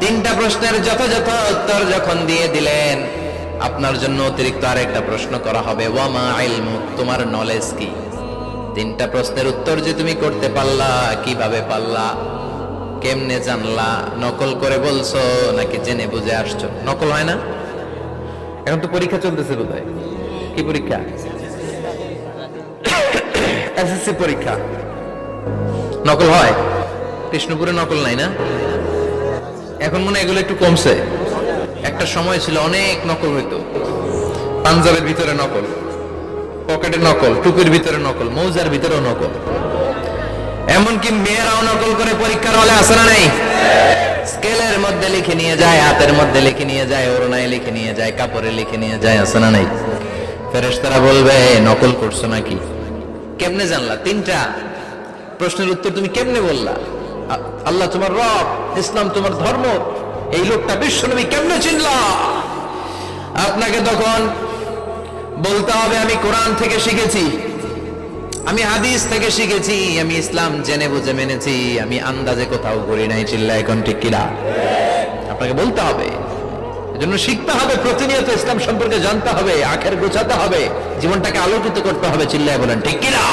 তিনটা প্রশ্নের যথাযথ উত্তর যখন দিয়ে দিলেন, আপনার জন্য অতিরিক্ত আরেকটা প্রশ্ন করা হবে, ওয়ামা ইলমুক, তোমার নলেজ কি? তিনটা প্রশ্নের উত্তর যে তুমি করতে পারলা, কিভাবে পারলা, কেমনে জানলা? নকল করে বলছো নাকি জেনে বুঝে আসছো? নকল হয় না? এখন তো পরীক্ষা চলতেছে বোধহয়। কি পরীক্ষা? এসএসসি পরীক্ষা। নকল হয়? কৃষ্ণপুরে নকল নাই না? এখন মনে হয় এগুলো একটু কমছে। একটা সময় ছিল অনেক নকল হইতো। পাঞ্জাবের ভিতরে নকল, পকেটে নকল, টুপির ভিতরে নকল, মৌজার ভিতরেও নকল। এমনকি মেয়েরাও নকল করে পরীক্ষার হলে আসে না নাই? স্কেলের মধ্যে লিখে নিয়ে যায়, হাতের মধ্যে লিখে নিয়ে যায়, ওড়নায় লিখে নিয়ে যায়, কাপড়ে লিখে নিয়ে যায়, আসে না নাই? ফেরেশতারা বলবে নকল করছো নাকি? কেমনে জানলা? তিনটা প্রশ্নের উত্তর তুমি কেমনে বললা? আল্লাহ তোমার রব, ইসলাম তোমার ধর্ম, এই লোকটা বিশ্বনবী, কেমনে চিনলা? আপনাকে তখন বলতে হবে আমি কোরআন থেকে শিখেছি, আমি হাদিস থেকে শিখেছি, আমি ইসলাম জেনে বুঝে মেনেছি, আমি আন্দাজে কোথাও করি নাই। চিল্লা এখন ঠিক কিনা? আপনাকে বলতে হবে। এজন্য শিখতে হবে, প্রতিনিয়ত ইসলাম সম্পর্কে জানতে হবে, আখের গোছাতে হবে, জীবনটাকে আলোকিত করতে হবে। চিল্লায় বলেন ঠিক কিনা?